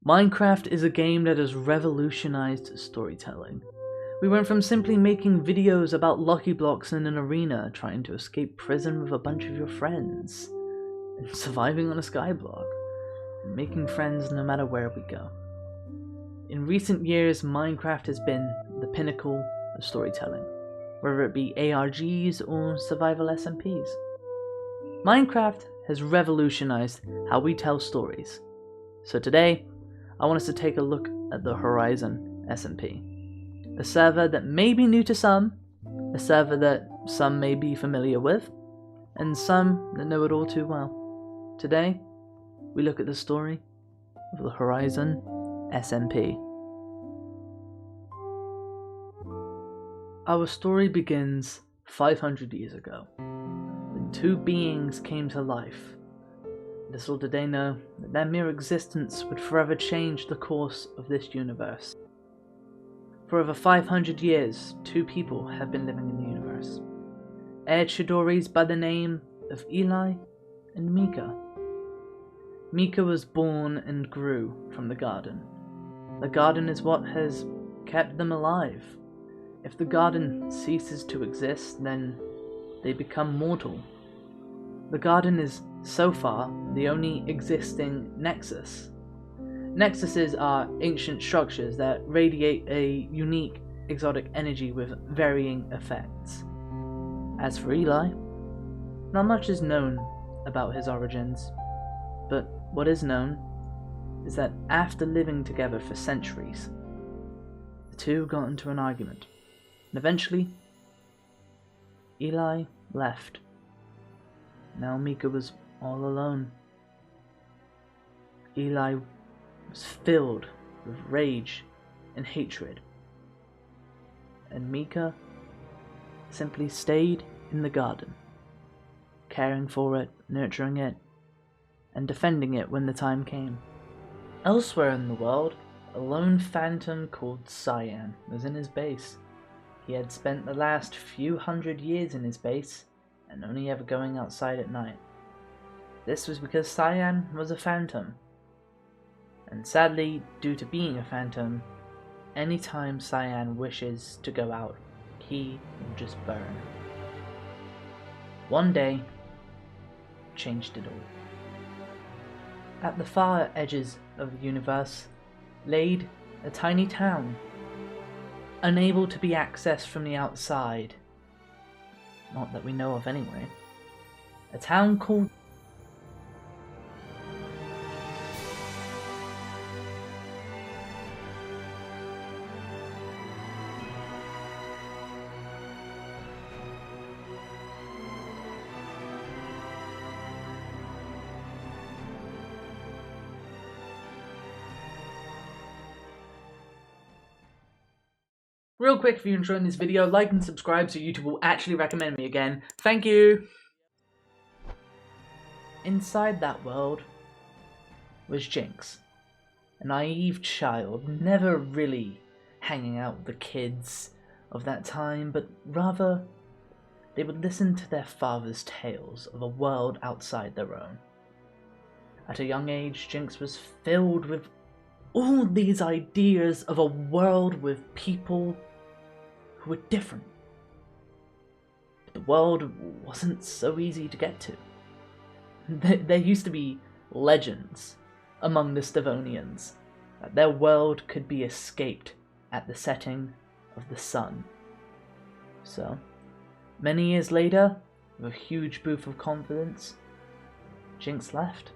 Minecraft is a game that has revolutionized storytelling. We went from simply making videos about lucky blocks in an arena, trying to escape prison with a bunch of your friends, and surviving on a skyblock, and making friends no matter where we go. In recent years, Minecraft has been the pinnacle of storytelling, whether it be ARGs or survival SMPs. Minecraft has revolutionized how we tell stories. So today, I want us to take a look at the Horizon SMP. A server that may be new to some, a server that some may be familiar with, and some that know it all too well. Today, we look at the story of the Horizon SMP. Our story begins 500 years ago, when two beings came to life. Little did they know that their mere existence would forever change the course of this universe. For over 500 years, two people have been living in the universe. Heir Chidoris by the name of Eli and Mika. Mika was born and grew from the garden. The garden is what has kept them alive. If the garden ceases to exist, then they become mortal. The garden is, so far, the only existing nexus. Nexuses are ancient structures that radiate a unique, exotic energy with varying effects. As for Eli, not much is known about his origins, but what is known is that after living together for centuries, the two got into an argument, and eventually, Eli left. Now Mika was all alone. Eli was filled with rage and hatred, and Mika simply stayed in the garden, caring for it, nurturing it, and defending it when the time came. Elsewhere in the world, a lone phantom called Cyan was in his base. He had spent the last few hundred years in his base, and only ever going outside at night. This was because Cyan was a phantom. And sadly, due to being a phantom, anytime Cyan wishes to go out, he will just burn. One day, changed it all. At the far edges of the universe, laid a tiny town, unable to be accessed from the outside. Not that we know of anyway. A town called Real quick, if you're enjoying this video, like and subscribe so YouTube will actually recommend me again. Thank you! Inside that world was Jinx, a naive child, never really hanging out with the kids of that time, but rather they would listen to their father's tales of a world outside their own. At a young age, Jinx was filled with all these ideas of a world with people who were different. But the world wasn't so easy to get to. There used to be legends among the Stavonians that their world could be escaped at the setting of the sun. So, many years later, with a huge boost of confidence, Jinx left,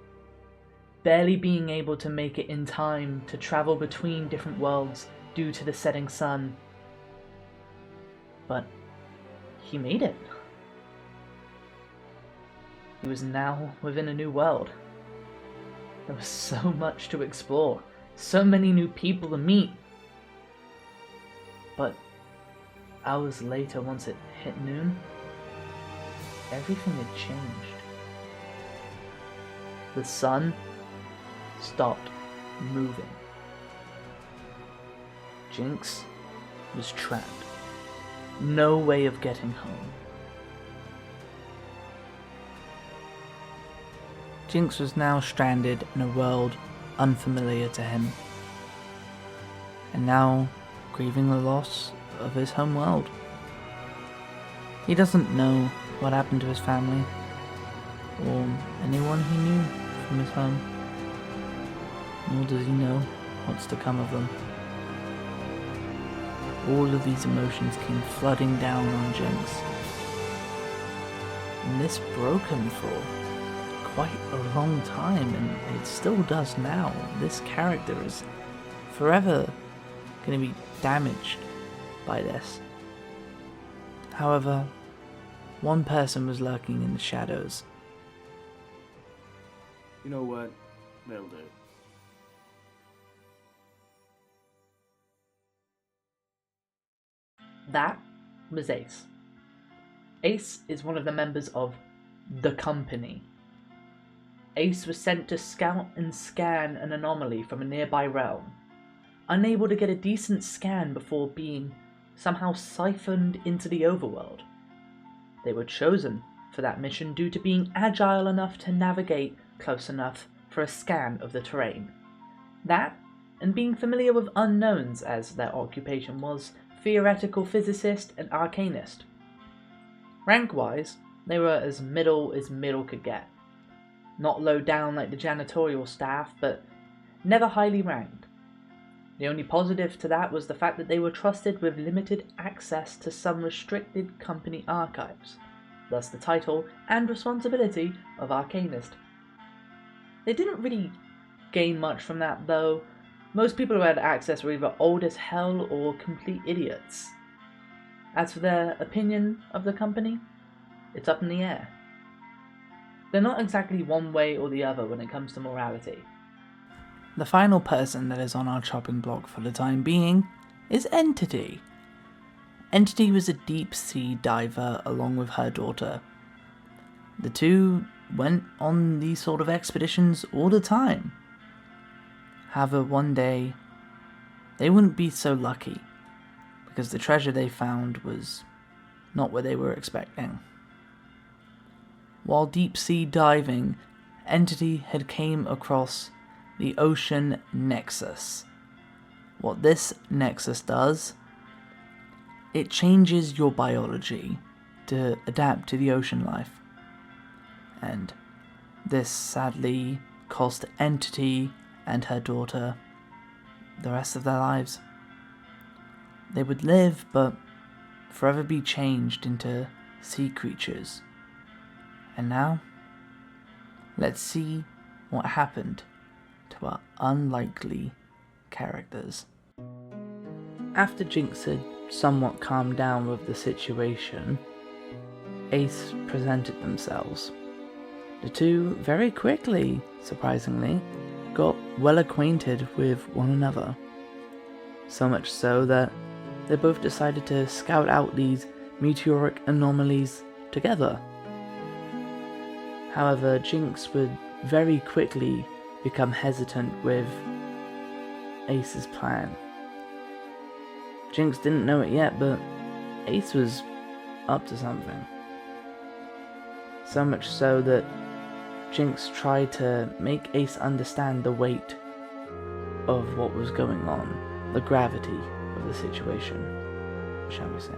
barely being able to make it in time to travel between different worlds due to the setting sun. But he made it. He was now within a new world. There was so much to explore, so many new people to meet. But hours later, once it hit noon, everything had changed. The sun stopped moving. Jinx was trapped. No way of getting home. Jinx was now stranded in a world unfamiliar to him, and now grieving the loss of his home world. He doesn't know what happened to his family, or anyone he knew from his home, nor does he know what's to come of them. All of these emotions came flooding down on Jinx, and this broke him for quite a long time, and it still does now. This character is forever going to be damaged by this. However, one person was lurking in the shadows. You know what? That'll do. That was Ace. Ace is one of the members of the company. Ace was sent to scout and scan an anomaly from a nearby realm, unable to get a decent scan before being somehow siphoned into the overworld. They were chosen for that mission due to being agile enough to navigate close enough for a scan of the terrain. That, and being familiar with unknowns, as their occupation was theoretical physicist and arcanist. Rank-wise, they were as middle could get. Not low down like the janitorial staff, but never highly ranked. The only positive to that was the fact that they were trusted with limited access to some restricted company archives, thus the title and responsibility of Arcanist. They didn't really gain much from that, though. Most people who had access were either old as hell or complete idiots. As for their opinion of the company, it's up in the air. They're not exactly one way or the other when it comes to morality. The final person that is on our chopping block for the time being is Entity. Entity was a deep-sea diver along with her daughter. The two went on these sort of expeditions all the time. However, one day, they wouldn't be so lucky, because the treasure they found was not what they were expecting. While deep-sea diving, Entity had came across the Ocean Nexus. What this Nexus does, it changes your biology to adapt to the ocean life. And this sadly cost Entity and her daughter the rest of their lives. They would live, but forever be changed into sea creatures. And now, let's see what happened to our unlikely characters. After Jinx had somewhat calmed down with the situation, Ace presented themselves. The two very quickly, surprisingly, got well acquainted with one another. So much so that they both decided to scout out these meteoric anomalies together. However, Jinx would very quickly become hesitant with Ace's plan. Jinx didn't know it yet, but Ace was up to something. So much so that Jinx tried to make Ace understand the weight of what was going on, the gravity of the situation, shall we say.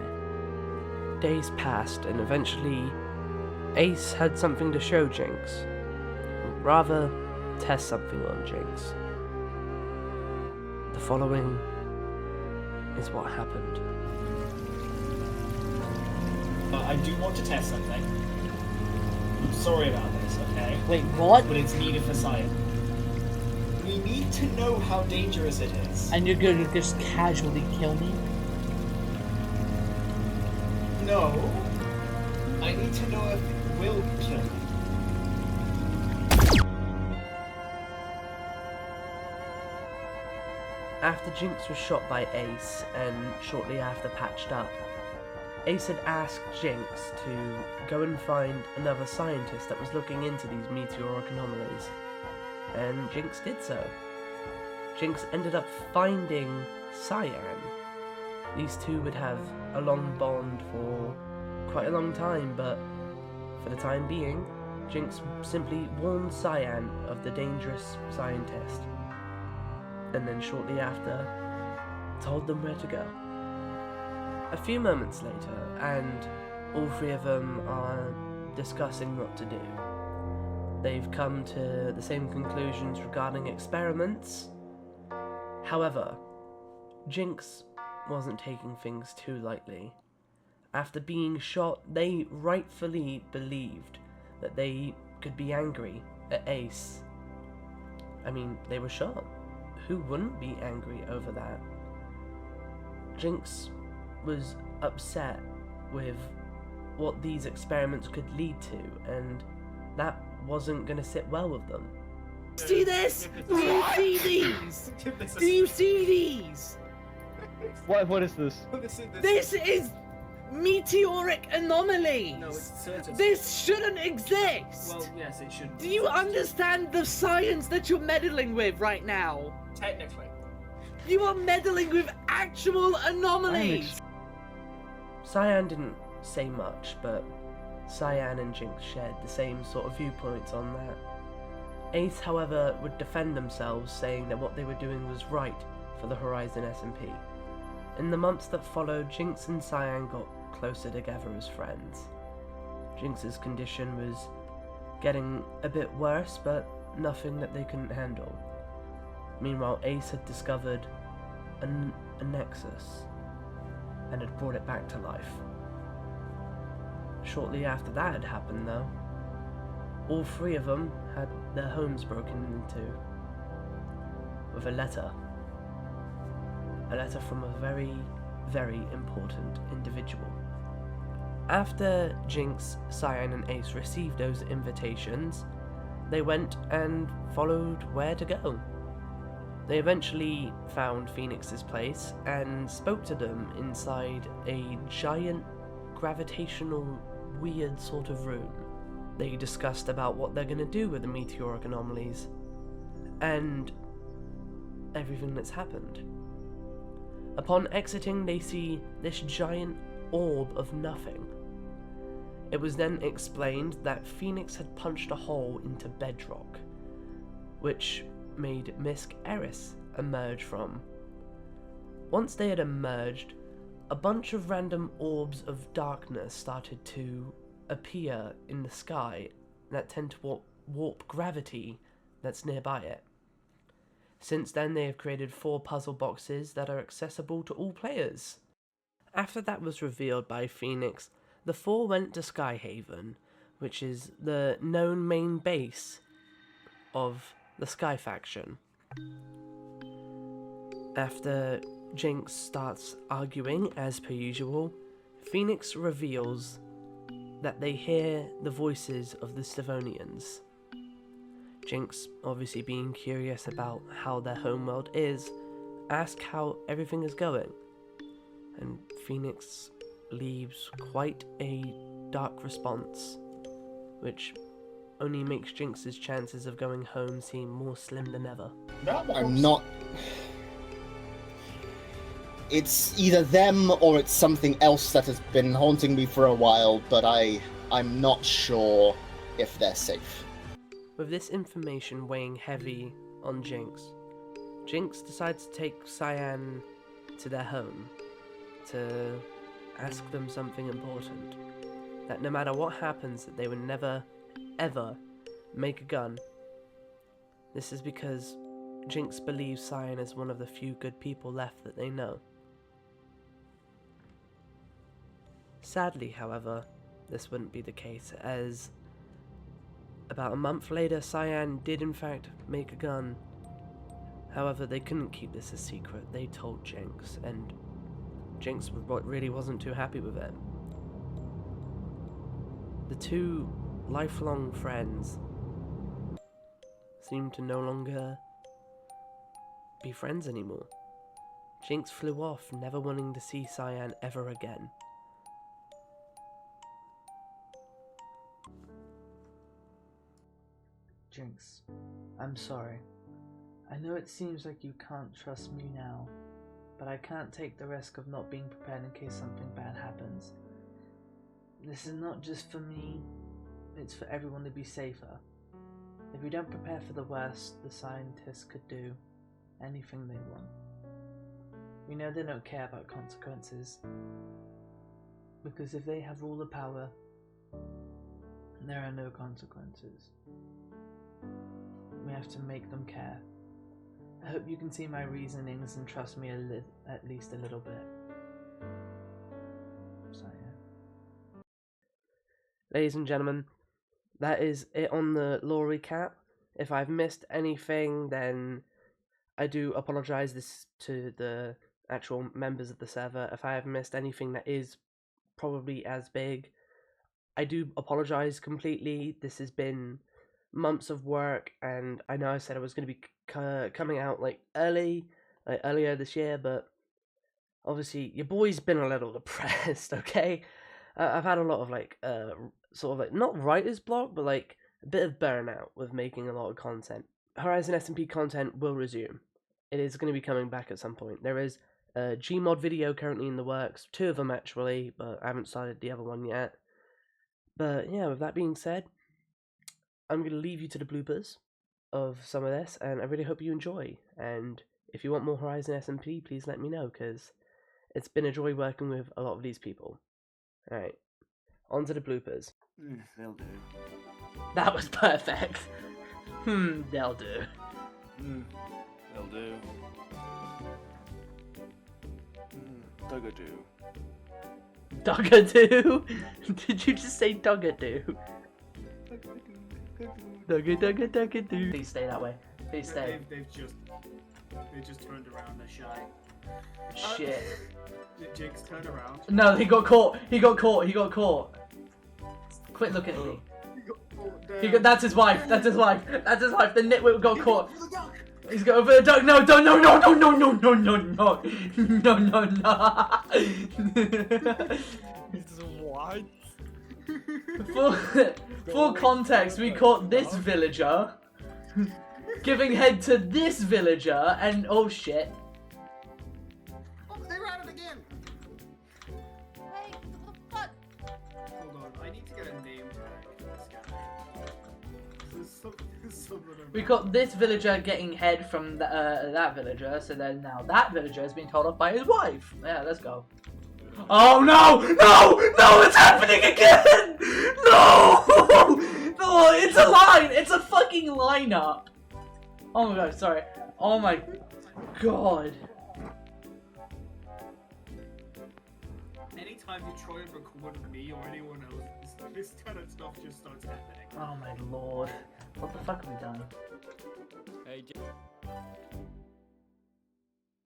Days passed, and eventually Ace had something to show Jinx. Rather, test something on Jinx. The following is what happened. I do want to test something. I'm sorry about this, okay? Wait, what? But it's needed for Cyan. We need to know how dangerous it is. And you're gonna just casually kill me? No. I need to know if it will kill me. After Jinx was shot by Ace, and shortly after patched up, Ace had asked Jinx to go and find another scientist that was looking into these meteoric anomalies, and Jinx did so. Jinx ended up finding Cyan. These two would have a long bond for quite a long time, but for the time being, Jinx simply warned Cyan of the dangerous scientist and then shortly after, told them where to go. A few moments later, and all three of them are discussing what to do. They've come to the same conclusions regarding experiments. However, Jinx wasn't taking things too lightly. After being shot, they rightfully believed that they could be angry at Ace. I mean, they were shot. Who wouldn't be angry over that? Jinx was upset with what these experiments could lead to, and that wasn't going to sit well with them. See this? Do you see these? Do you see these? What is this? This is meteoric anomaly. No, it's certain. This shouldn't exist. Well, yes, it should. Do you understand the science that you're meddling with right now? Technically. You are meddling with actual anomalies. Cyan didn't say much, but Cyan and Jinx shared the same sort of viewpoints on that. Ace, however, would defend themselves, saying that what they were doing was right for the Horizon SMP. In the months that followed, Jinx and Cyan got closer together as friends. Jinx's condition was getting a bit worse, but nothing that they couldn't handle. Meanwhile, Ace had discovered a nexus and had brought it back to life. Shortly after that had happened, though, all three of them had their homes broken into with a letter. A letter from a very, very important individual. After Jinx, Cyan and Ace received those invitations, they went and followed where to go. They eventually found Phoenix's place and spoke to them inside a giant gravitational weird sort of room. They discussed about what they're going to do with the meteoric anomalies and everything that's happened. Upon exiting, they see this giant orb of nothing. It was then explained that Phoenix had punched a hole into bedrock, which made Misk Eris emerge from. Once they had emerged, a bunch of random orbs of darkness started to appear in the sky that tend to warp gravity that's nearby it. Since then, they have created 4 puzzle boxes that are accessible to all players. After that was revealed by Phoenix, the 4 went to Skyhaven, which is the known main base of the Sky faction. After Jinx starts arguing, as per usual, Phoenix reveals that they hear the voices of the Savonians. Jinx, obviously being curious about how their homeworld is, asks how everything is going, and Phoenix leaves quite a dark response, which only makes Jinx's chances of going home seem more slim than ever. I'm not... It's either them or it's something else that has been haunting me for a while, but I'm not sure if they're safe. With this information weighing heavy on Jinx, Jinx decides to take Cyan to their home to ask them something important. That no matter what happens, that they would never, ever make a gun. This is because Jinx believes Cyan is one of the few good people left that they know. Sadly, however, this wouldn't be the case, as about a month later, Cyan did in fact make a gun. However, they couldn't keep this a secret. They told Jinx, and Jinx really wasn't too happy with it. The 2 lifelong friends seemed to no longer be friends anymore. Jinx flew off, never wanting to see Cyan ever again. Jinx, I'm sorry. I know it seems like you can't trust me now, but I can't take the risk of not being prepared in case something bad happens. This is not just for me, it's for everyone to be safer. If we don't prepare for the worst the scientists could do, anything they want. We know they don't care about consequences, because if they have all the power, there are no consequences. We have to make them care. I hope you can see my reasonings and trust me at least a little bit. So, yeah. Ladies and gentlemen, that is it on the lore recap. If I've missed anything, then I do apologise this to the actual members of the server. If I have missed anything that is probably as big, I do apologise completely. This has been months of work, and I know I said I was going to be coming out earlier this year, but obviously your boy's been a little depressed. Okay, I've had a lot of sort of not writer's block, but a bit of burnout with making a lot of content. Horizon SMP content will resume. It is going to be coming back at some point. There is a Gmod video currently in the works, 2 of them actually, but I haven't started the other one yet. But yeah, with that being said, I'm going to leave you to the bloopers of some of this, and I really hope you enjoy. And if you want more Horizon SMP, please let me know, because it's been a joy working with a lot of these people. Alright, on to the bloopers. They'll do. That was perfect. They'll do. They'll do. Duggadoo. Duggadoo? Did you just say Duggadoo? Duggadoo. Please stay that way. Please stay. They just turned around. They're shy. Shit. Jinx turned around. No, he got caught. He got caught. Quit looking at me. That's his wife. That's his wife. The nitwit got caught. He's got over the duck. No. What? Full context, we caught this villager giving head to this villager, and oh shit. Oh, they ran it again. Hey, what the fuck? Hold on, I need to get a name tag for this guy. We got this villager getting head from that villager, so then now that villager is being told off by his wife. Yeah, let's go. Oh no! It's happening again! No! No, it's a line! It's a fucking lineup! Oh my god, sorry. Oh my god. Anytime you try and record me or anyone else, this kind of stuff just starts happening. Oh my lord. What the fuck have we done? Hey,